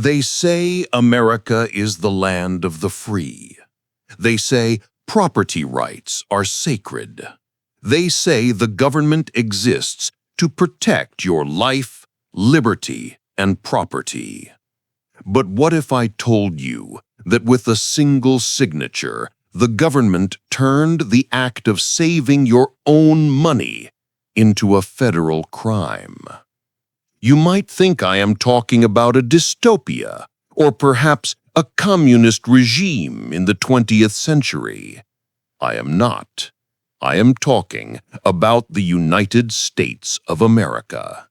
They say America is the land of the free. They say property rights are sacred. They say the government exists to protect your life, liberty, and property. But what if I told you that with a single signature, the government turned the act of saving your own money into a federal crime? You might think I am talking about a dystopia, or perhaps a communist regime in the 20th century. I am not. I am talking about the United States of America.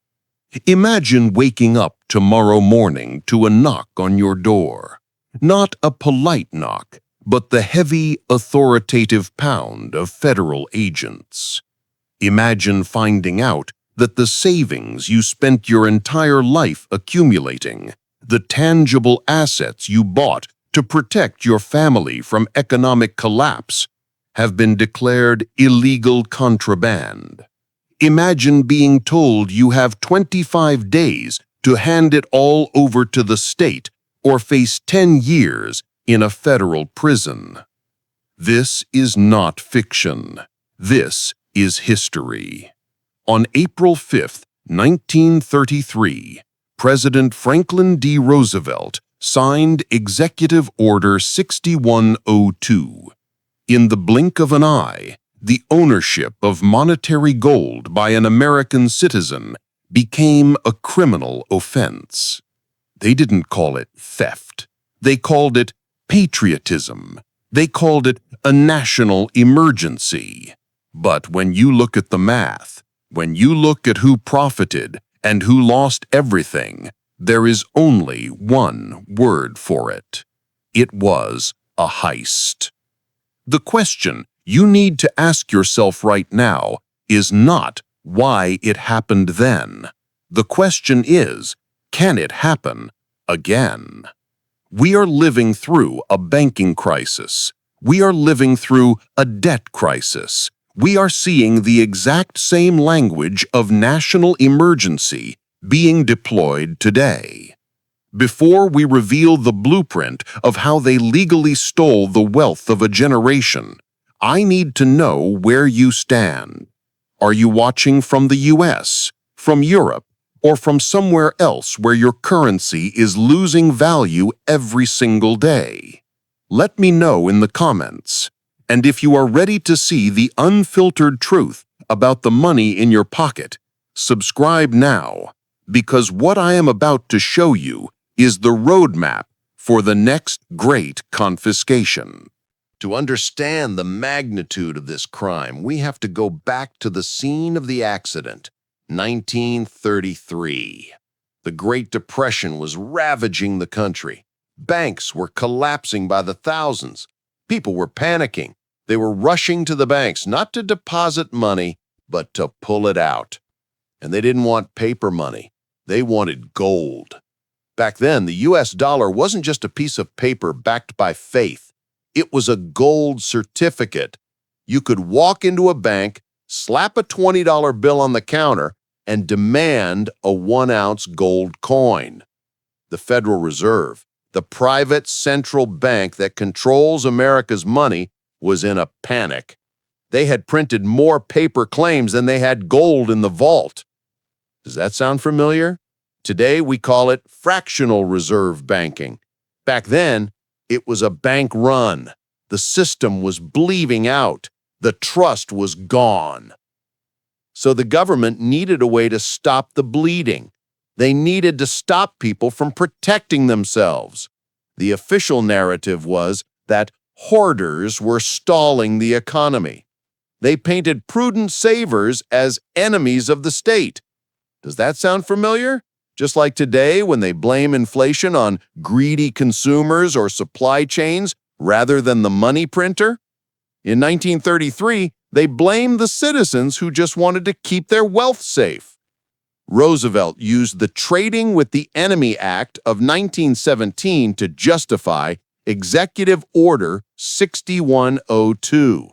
Imagine waking up tomorrow morning to a knock on your door. Not a polite knock, but the heavy, authoritative pound of federal agents. Imagine finding out that the savings you spent your entire life accumulating, the tangible assets you bought to protect your family from economic collapse, have been declared illegal contraband. Imagine being told you have 25 days to hand it all over to the state or face 10 years in a federal prison. This is not fiction. This is history. On April 5, 1933, President Franklin D. Roosevelt signed Executive Order 6102. In the blink of an eye, the ownership of monetary gold by an American citizen became a criminal offense. They didn't call it theft. They called it patriotism. They called it a national emergency. But when you look at the math, when you look at who profited and who lost everything, there is only one word for it. It was a heist. The question you need to ask yourself right now is not why it happened then. The question is, can it happen again? We are living through a banking crisis. We are living through a debt crisis. We are seeing the exact same language of national emergency being deployed today. Before we reveal the blueprint of how they legally stole the wealth of a generation, I need to know where you stand. Are you watching from the US, from Europe, or from somewhere else where your currency is losing value every single day? Let me know in the comments. And if you are ready to see the unfiltered truth about the money in your pocket, subscribe now, because what I am about to show you is the roadmap for the next great confiscation. To understand the magnitude of this crime, we have to go back to the scene of the accident, 1933. The Great Depression was ravaging the country. Banks were collapsing by the thousands. People were panicking. They were rushing to the banks, not to deposit money, but to pull it out. And they didn't want paper money. They wanted gold. Back then, the US dollar wasn't just a piece of paper backed by faith. It was a gold certificate. You could walk into a bank, slap a $20 bill on the counter, and demand a 1-ounce gold coin. The Federal Reserve, the private central bank that controls America's money, was in a panic. They had printed more paper claims than they had gold in the vault. Does that sound familiar? Today we call it fractional reserve banking. Back then, it was a bank run. The system was bleeding out. The trust was gone. So the government needed a way to stop the bleeding. They needed to stop people from protecting themselves. The official narrative was that hoarders were stalling the economy. They painted prudent savers as enemies of the state. Does that sound familiar? Just like today when they blame inflation on greedy consumers or supply chains rather than the money printer? In 1933, they blamed the citizens who just wanted to keep their wealth safe. Roosevelt used the Trading with the Enemy Act of 1917 to justify Executive Order 6102.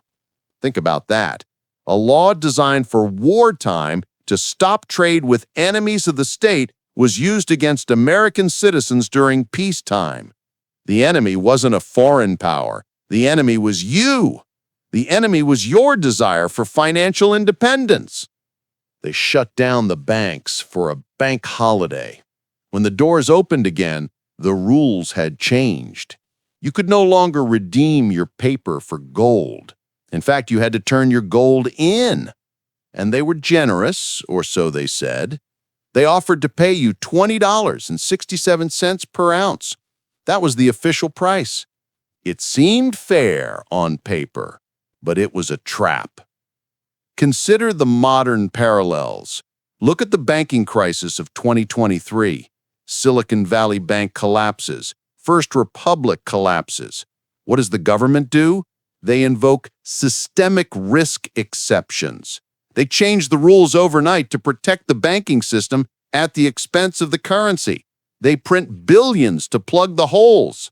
Think about that. A law designed for wartime to stop trade with enemies of the state was used against American citizens during peacetime. The enemy wasn't a foreign power. The enemy was you. The enemy was your desire for financial independence. They shut down the banks for a bank holiday. When the doors opened again, the rules had changed. You could no longer redeem your paper for gold. In fact, you had to turn your gold in. And they were generous, or so they said. They offered to pay you $20.67 per ounce. That was the official price. It seemed fair on paper, but it was a trap. Consider the modern parallels. Look at the banking crisis of 2023. Silicon Valley Bank collapses. First Republic collapses. What does the government do? They invoke systemic risk exceptions. They change the rules overnight to protect the banking system at the expense of the currency. They print billions to plug the holes.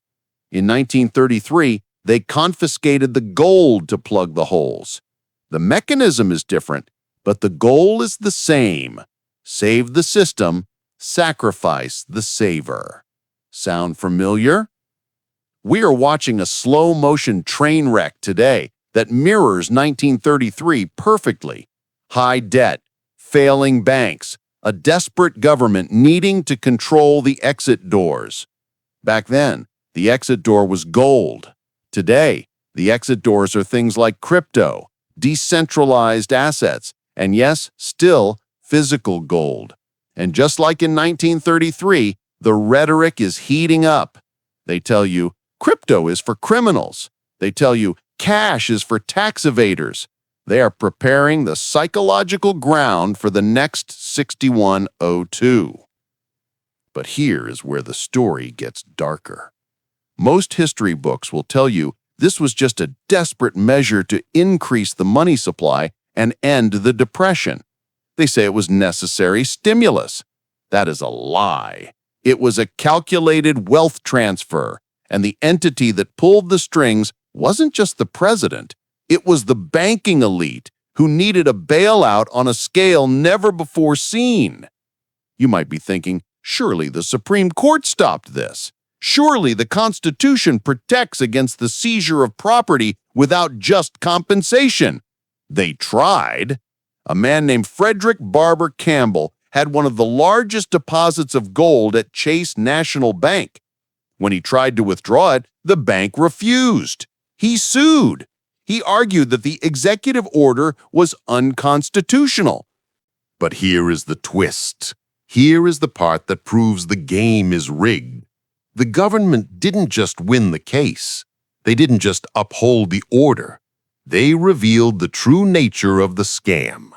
In 1933, they confiscated the gold to plug the holes. The mechanism is different, but the goal is the same. Save the system, sacrifice the saver. Sound familiar? We are watching a slow-motion train wreck today that mirrors 1933 perfectly. High debt, failing banks, a desperate government needing to control the exit doors. Back then, the exit door was gold. Today, the exit doors are things like crypto, decentralized assets, and yes, still physical gold. And just like in 1933, the rhetoric is heating up. They tell you, crypto is for criminals. They tell you, cash is for tax evaders. They are preparing the psychological ground for the next 6102. But here is where the story gets darker. Most history books will tell you this was just a desperate measure to increase the money supply and end the Depression. They say it was necessary stimulus. That is a lie. It was a calculated wealth transfer, and the entity that pulled the strings wasn't just the president. It was the banking elite who needed a bailout on a scale never before seen. You might be thinking, surely the Supreme Court stopped this. Surely the Constitution protects against the seizure of property without just compensation. They tried. A man named Frederick Barber Campbell had one of the largest deposits of gold at Chase National Bank. When he tried to withdraw it, the bank refused. He sued. He argued that the executive order was unconstitutional. But here is the twist. Here is the part that proves the game is rigged. The government didn't just win the case. They didn't just uphold the order. They revealed the true nature of the scam.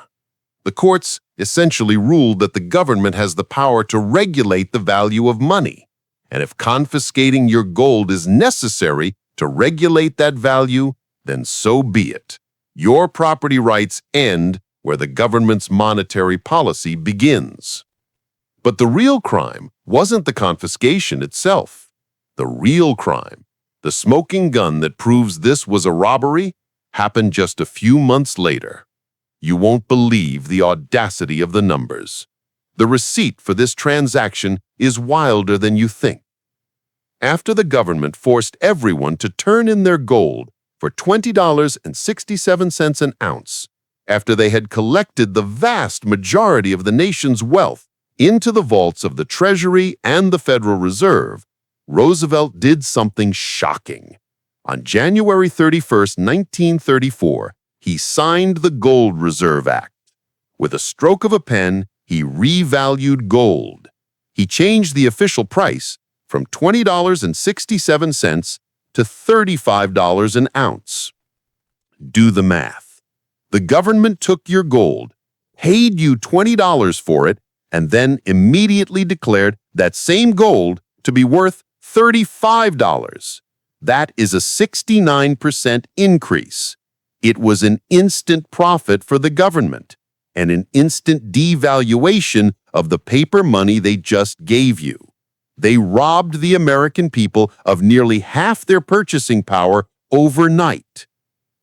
The courts essentially ruled that the government has the power to regulate the value of money. And if confiscating your gold is necessary to regulate that value, then so be it. Your property rights end where the government's monetary policy begins. But the real crime wasn't the confiscation itself. The real crime, the smoking gun that proves this was a robbery, happened just a few months later. You won't believe the audacity of the numbers. The receipt for this transaction is wilder than you think. After the government forced everyone to turn in their gold for $20.67 an ounce, after they had collected the vast majority of the nation's wealth into the vaults of the Treasury and the Federal Reserve, Roosevelt did something shocking. On January 31st, 1934, he signed the Gold Reserve Act. With a stroke of a pen, he revalued gold. He changed the official price from $20.67 to $35 an ounce. Do the math. The government took your gold, paid you $20 for it, and then immediately declared that same gold to be worth $35. That is a 69% increase. It was an instant profit for the government and an instant devaluation of the paper money they just gave you. They robbed the American people of nearly half their purchasing power overnight.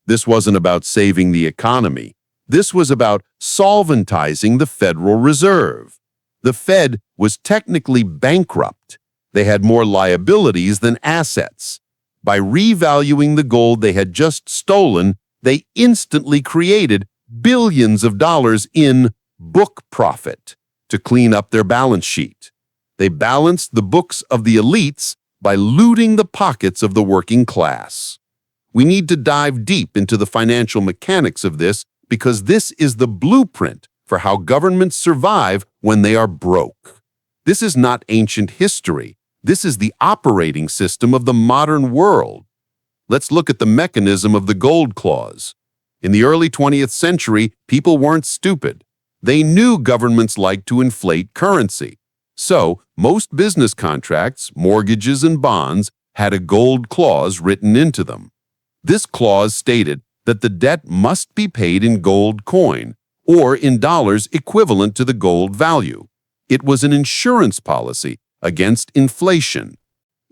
This wasn't about saving the economy. This was about solventizing the Federal Reserve. The Fed was technically bankrupt. They had more liabilities than assets. By revaluing the gold they had just stolen, they instantly created billions of dollars in book profit to clean up their balance sheet. They balanced the books of the elites by looting the pockets of the working class. We need to dive deep into the financial mechanics of this because this is the blueprint for how governments survive when they are broke. This is not ancient history. This is the operating system of the modern world. Let's look at the mechanism of the gold clause. In the early 20th century, people weren't stupid. They knew governments liked to inflate currency. So, most business contracts, mortgages, and bonds had a gold clause written into them. This clause stated that the debt must be paid in gold coin, or in dollars equivalent to the gold value. It was an insurance policy against inflation.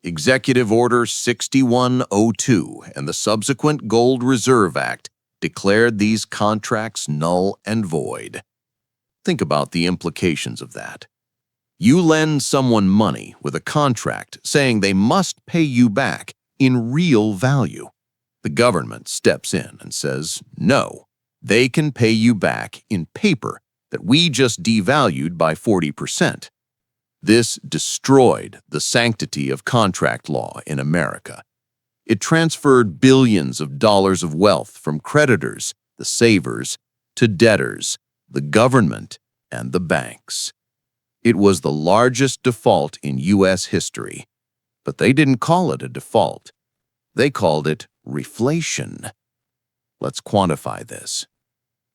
Executive Order 6102 and the subsequent Gold Reserve Act declared these contracts null and void. Think about the implications of that. You lend someone money with a contract saying they must pay you back in real value. The government steps in and says, no, they can pay you back in paper that we just devalued by 40%. This destroyed the sanctity of contract law in America. It transferred billions of dollars of wealth from creditors, the savers, to debtors, the government, and the banks. It was the largest default in U.S. history, but they didn't call it a default. They called it reflation. Let's quantify this.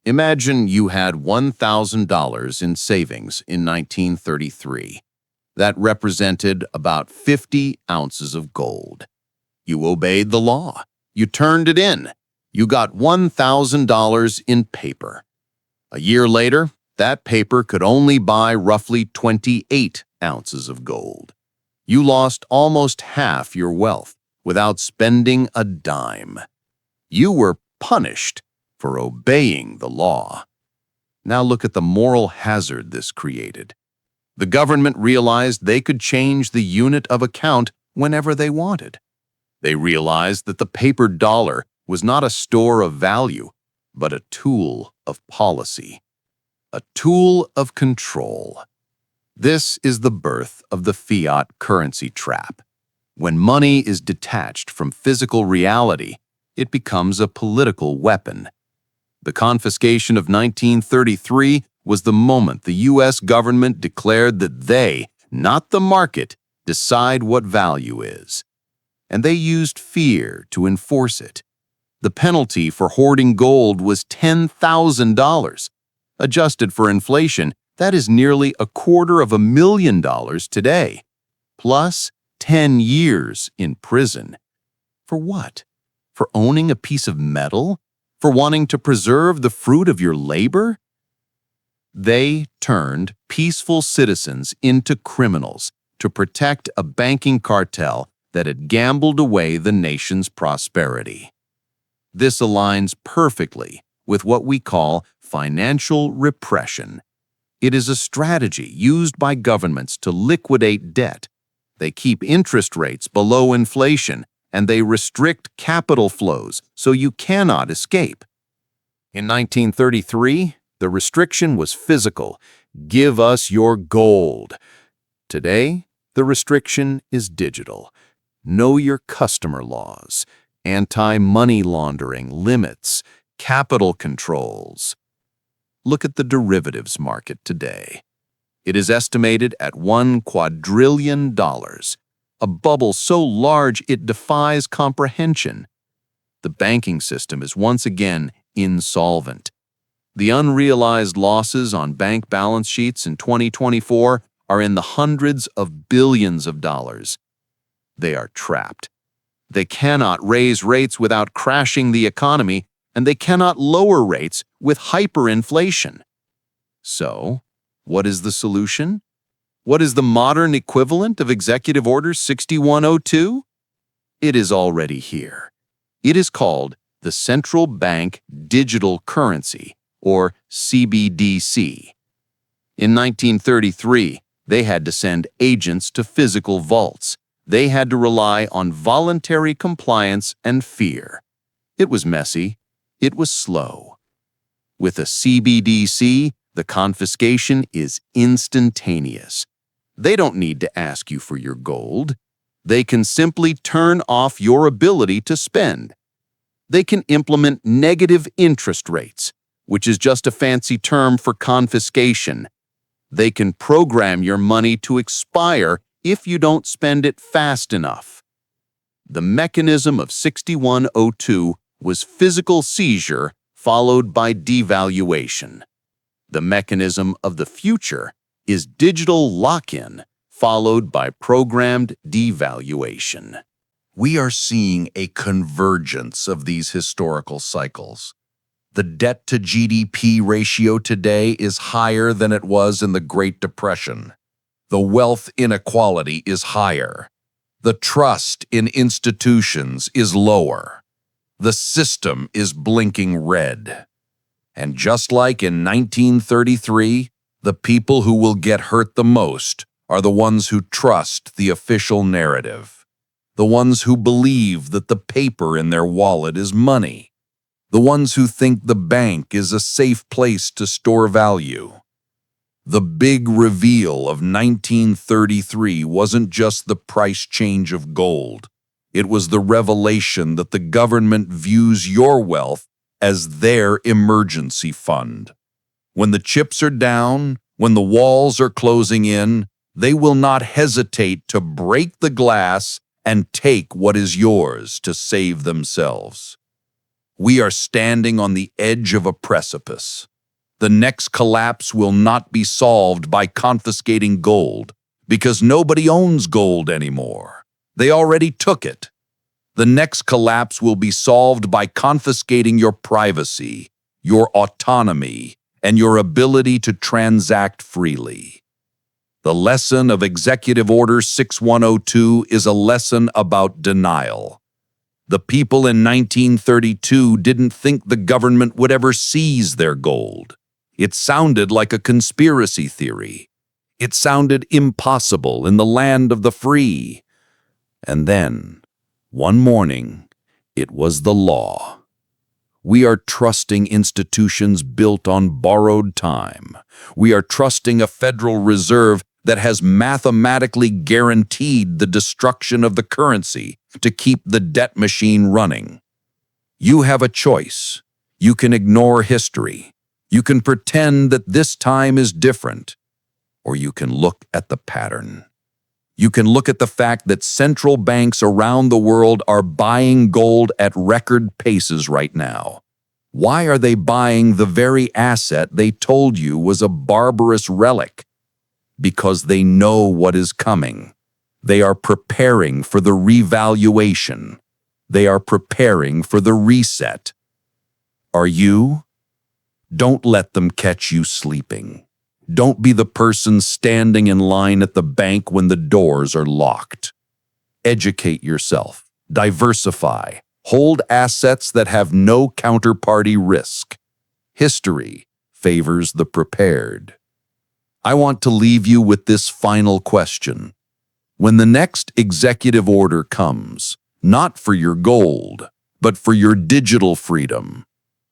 Imagine you had $1,000 in savings in 1933. That represented about 50 ounces of gold. You obeyed the law. You turned it in. You got $1,000 in paper. A year later, that paper could only buy roughly 28 ounces of gold. You lost almost half your wealth without spending a dime. You were punished for obeying the law. Now look at the moral hazard this created. The government realized they could change the unit of account whenever they wanted. They realized that the paper dollar was not a store of value, but a tool of policy, a tool of control. This is the birth of the fiat currency trap. When money is detached from physical reality, it becomes a political weapon. The confiscation of 1933 was the moment the U.S. government declared that they, not the market, decide what value is. And they used fear to enforce it. The penalty for hoarding gold was $10,000. Adjusted for inflation, that is nearly $250,000 today, plus 10 years in prison. For what? For owning a piece of metal? For wanting to preserve the fruit of your labor? They turned peaceful citizens into criminals to protect a banking cartel that had gambled away the nation's prosperity. This aligns perfectly with what we call financial repression. It is a strategy used by governments to liquidate debt. They keep interest rates below inflation, and they restrict capital flows so you cannot escape. In 1933, the restriction was physical. Give us your gold. Today, the restriction is digital. Know your customer laws, anti-money laundering limits, capital controls. Look at the derivatives market today. It is estimated at $1 quadrillion, a bubble so large it defies comprehension. The banking system is once again insolvent. The unrealized losses on bank balance sheets in 2024 are in the hundreds of billions of dollars. They are trapped. They cannot raise rates without crashing the economy, and they cannot lower rates with hyperinflation. So, what is the solution? What is the modern equivalent of Executive Order 6102? It is already here. It is called the Central Bank Digital Currency, or CBDC. In 1933, they had to send agents to physical vaults. They had to rely on voluntary compliance and fear. It was messy. It was slow. With a CBDC, the confiscation is instantaneous. They don't need to ask you for your gold. They can simply turn off your ability to spend. They can implement negative interest rates, which is just a fancy term for confiscation. They can program your money to expire if you don't spend it fast enough. The mechanism of 6102 was physical seizure followed by devaluation. The mechanism of the future is digital lock-in followed by programmed devaluation. We are seeing a convergence of these historical cycles. The debt-to-GDP ratio today is higher than it was in the Great Depression. The wealth inequality is higher. The trust in institutions is lower. The system is blinking red. And just like in 1933, the people who will get hurt the most are the ones who trust the official narrative. The ones who believe that the paper in their wallet is money. The ones who think the bank is a safe place to store value. The big reveal of 1933 wasn't just the price change of gold. It was the revelation that the government views your wealth as their emergency fund. When the chips are down, when the walls are closing in, they will not hesitate to break the glass and take what is yours to save themselves. We are standing on the edge of a precipice. The next collapse will not be solved by confiscating gold, because nobody owns gold anymore. They already took it. The next collapse will be solved by confiscating your privacy, your autonomy, and your ability to transact freely. The lesson of Executive Order 6102 is a lesson about denial. The people in 1932 didn't think the government would ever seize their gold. It sounded like a conspiracy theory. It sounded impossible in the land of the free. And then, one morning, it was the law. We are trusting institutions built on borrowed time. We are trusting a Federal Reserve that has mathematically guaranteed the destruction of the currency to keep the debt machine running. You have a choice. You can ignore history. You can pretend that this time is different. Or you can look at the pattern. You can look at the fact that central banks around the world are buying gold at record paces right now. Why are they buying the very asset they told you was a barbarous relic? Because they know what is coming. They are preparing for the revaluation. They are preparing for the reset. Are you? Don't let them catch you sleeping. Don't be the person standing in line at the bank when the doors are locked. Educate yourself. Diversify. Hold assets that have no counterparty risk. History favors the prepared. I want to leave you with this final question. When the next executive order comes, not for your gold, but for your digital freedom,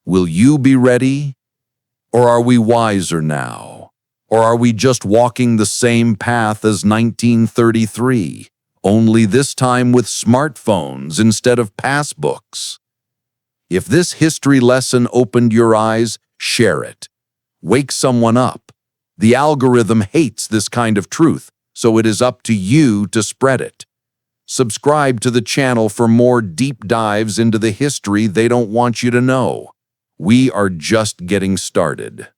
will you be ready? Or are we wiser now? Or are we just walking the same path as 1933, only this time with smartphones instead of passbooks? If this history lesson opened your eyes, share it. Wake someone up. The algorithm hates this kind of truth, so it is up to you to spread it. Subscribe to the channel for more deep dives into the history they don't want you to know. We are just getting started.